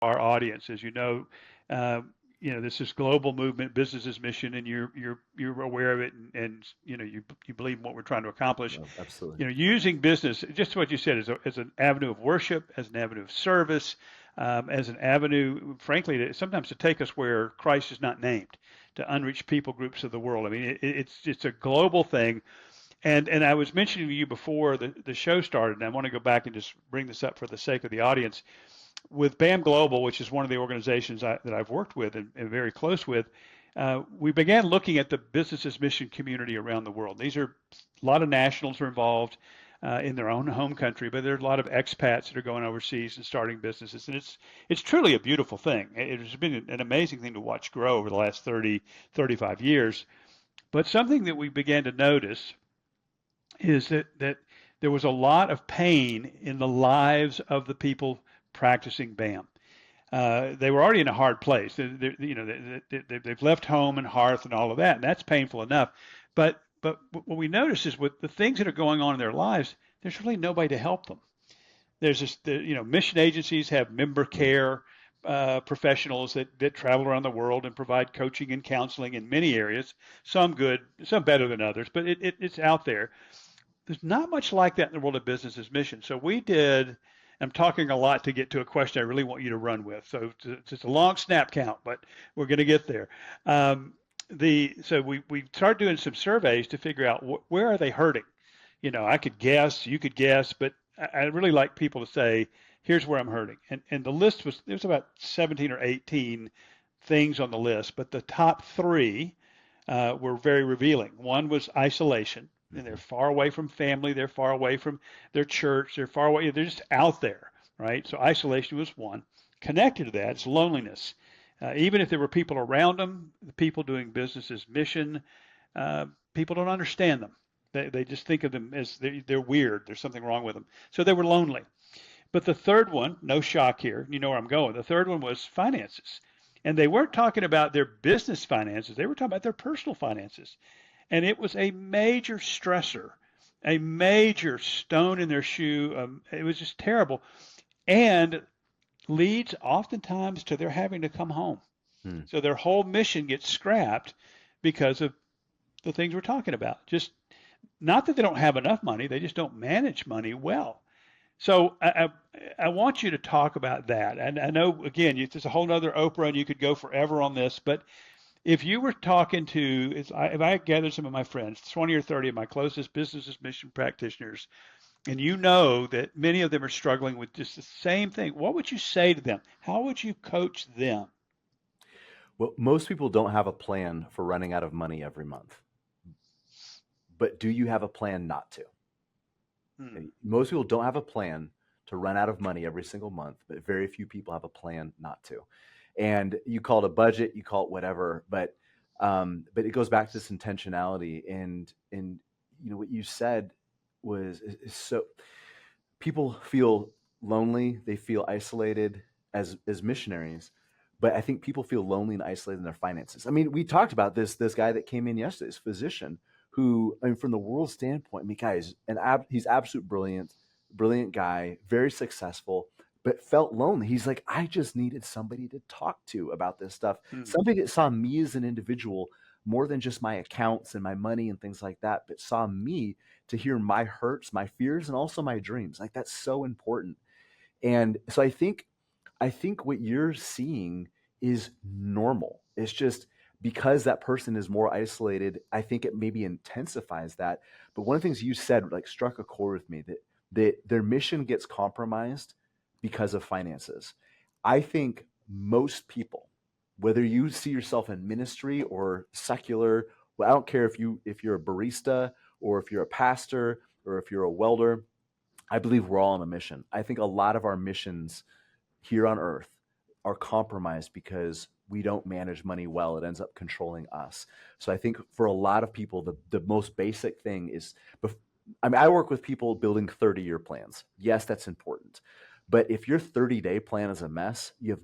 our audience. As uh, this is global movement, business's mission, and you're aware of it, and you believe in what we're trying to accomplish. No, absolutely. Using business, just what you said, as an avenue of worship, as an avenue of service, as an avenue, frankly, sometimes to take us where Christ is not named, to unreached people groups of the world. I mean, it's a global thing. And I was mentioning to you before the show started, and I want to go back and just bring this up for the sake of the audience. With BAM Global, which is one of the organizations that I've worked with and very close with, we began looking at the business's mission community around the world. These are a lot of nationals are involved in their own home country, but there's a lot of expats that are going overseas and starting businesses, and it's truly a beautiful thing. It has been an amazing thing to watch grow over the last 30, 35 years. But something that we began to notice is that there was a lot of pain in the lives of the people practicing BAM. They were already in a hard place. They've left home and hearth and all of that, and that's painful enough. But what we notice is with the things that are going on in their lives, there's really nobody to help them. There's just mission agencies have member care professionals that travel around the world and provide coaching and counseling in many areas. Some good, some better than others, but it's out there. There's not much like that in the world of business's mission. So we did. I'm talking a lot to get to a question I really want you to run with. So it's just a long snap count, but we're going to get there. So we started doing some surveys to figure out where are they hurting. I could guess, you could guess, but I really like people to say, here's where I'm hurting. And the list there's about 17 or 18 things on the list, but the top three were very revealing. One was isolation, and they're Mm-hmm. far away from family, they're far away from their church, they're far away, they're just out there, right? So isolation was one. Connected to that, it's loneliness. Even if there were people around them, the people doing business's mission, people don't understand them. They just think of them as they're weird. There's something wrong with them. So they were lonely. But the third one, no shock here, you know where I'm going. The third one was finances. And they weren't talking about their business finances, they were talking about their personal finances. And it was a major stressor, a major stone in their shoe. It was just terrible. And leads oftentimes to their having to come home. Hmm. So their whole mission gets scrapped because of the things we're talking about. Just not that they don't have enough money, they just don't manage money well. So I want you to talk about that. And I know, again, it's a whole other Oprah, and you could go forever on this. But if you were talking to, if I gathered some of my friends, 20 or 30 of my closest business mission practitioners, and you know that many of them are struggling with just the same thing, what would you say to them? How would you coach them? Well, most people don't have a plan for running out of money every month, but do you have a plan not to? Hmm. Okay, most people don't have a plan to run out of money every single month, but very few people have a plan not to. And you call it a budget, you call it whatever, but it goes back to this intentionality. And what you said is so people feel lonely, they feel isolated as missionaries. But I think people feel lonely and isolated in their finances. I mean, we talked about this guy that came in yesterday, this physician who, I mean, from the world standpoint, I mean, guys, he's absolute brilliant guy, very successful, but felt lonely. He's like, I just needed somebody to talk to about this stuff. Hmm. Somebody that saw me as an individual more than just my accounts and my money and things like that, but saw me to hear my hurts, my fears, and also my dreams. Like that's so important. And so I think what you're seeing is normal. It's just because that person is more isolated, I think it maybe intensifies that. But one of the things you said like struck a chord with me that their mission gets compromised because of finances. I think most people, whether you see yourself in ministry or secular, well, I don't care if you're a barista or if you're a pastor or if you're a welder, I believe we're all on a mission. I think a lot of our missions here on earth are compromised because we don't manage money well. It ends up controlling us. So I think for a lot of people, the most basic thing is, I mean, I work with people building 30-year plans. Yes, that's important. But if your 30-day plan is a mess, you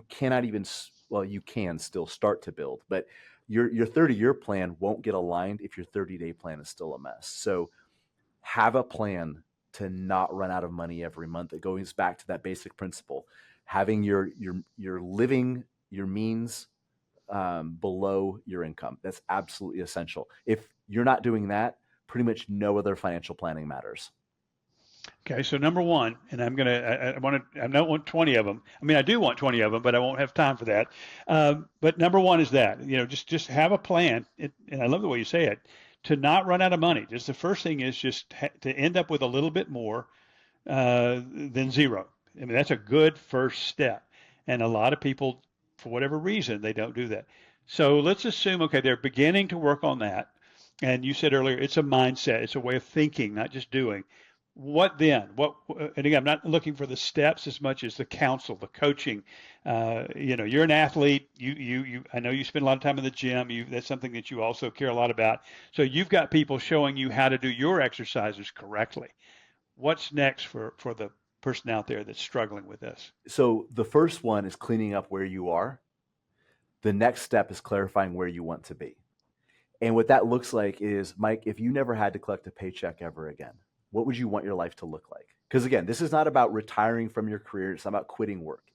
cannot even, well, you can still start to build, but your 30-year plan won't get aligned if your 30-day plan is still a mess. So have a plan to not run out of money every month. It goes back to that basic principle. having your living, your means below your income. That's absolutely essential. If you're not doing that, pretty much no other financial planning matters. Okay, so number one, and I want to, I don't want 20 of them. I mean, I do want 20 of them, but I won't have time for that. But number one is that, just have a plan. And I love the way you say it, to not run out of money. Just the first thing is just to end up with a little bit more than zero. I mean, that's a good first step. And a lot of people, for whatever reason, they don't do that. So let's assume, okay, they're beginning to work on that. And you said earlier, it's a mindset, it's a way of thinking, not just doing. What then? And again, I'm not looking for the steps as much as the counsel, the coaching. You're an athlete. I know you spend a lot of time in the gym. That's something that you also care a lot about. So you've got people showing you how to do your exercises correctly. What's next for the person out there that's struggling with this? So the first one is cleaning up where you are. The next step is clarifying where you want to be. And what that looks like is, Mike, if you never had to collect a paycheck ever again, what would you want your life to look like? Because again, this is not about retiring from your career. It's not about quitting work.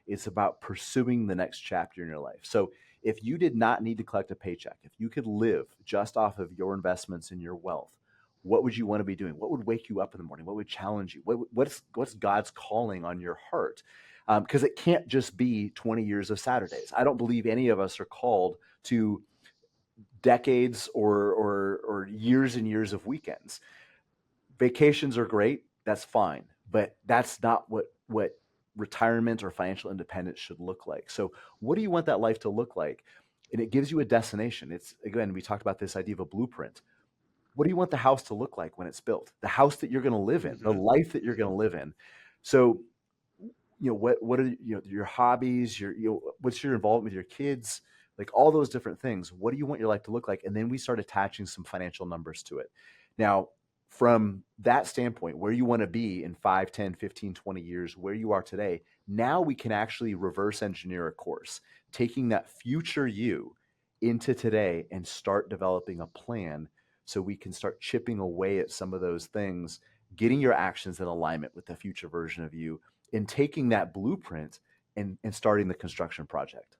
It's about pursuing the next chapter in your life. So if you did not need to collect a paycheck, if you could live just off of your investments and your wealth, what would you want to be doing? What would wake you up in the morning? What would challenge you? What's God's calling on your heart? Because it can't just be 20 years of Saturdays. I don't believe any of us are called to decades or years and years of weekends. Vacations are great, that's fine, but that's not what retirement or financial independence should look like. So what do you want that life to look like? And it gives you a destination. It's, again, we talked about this idea of a blueprint. What do you want the house to look like when it's built? The house that you're going to live in, the Mm-hmm. life that you're going to live in. So what are your hobbies, what's your involvement with your kids, like all those different things. What do you want your life to look like? And then we start attaching some financial numbers to it. Now, from that standpoint, where you want to be in 5, 10, 15, 20 years, where you are today, now we can actually reverse engineer a course, taking that future you into today and start developing a plan so we can start chipping away at some of those things, getting your actions in alignment with the future version of you, and taking that blueprint and starting the construction project.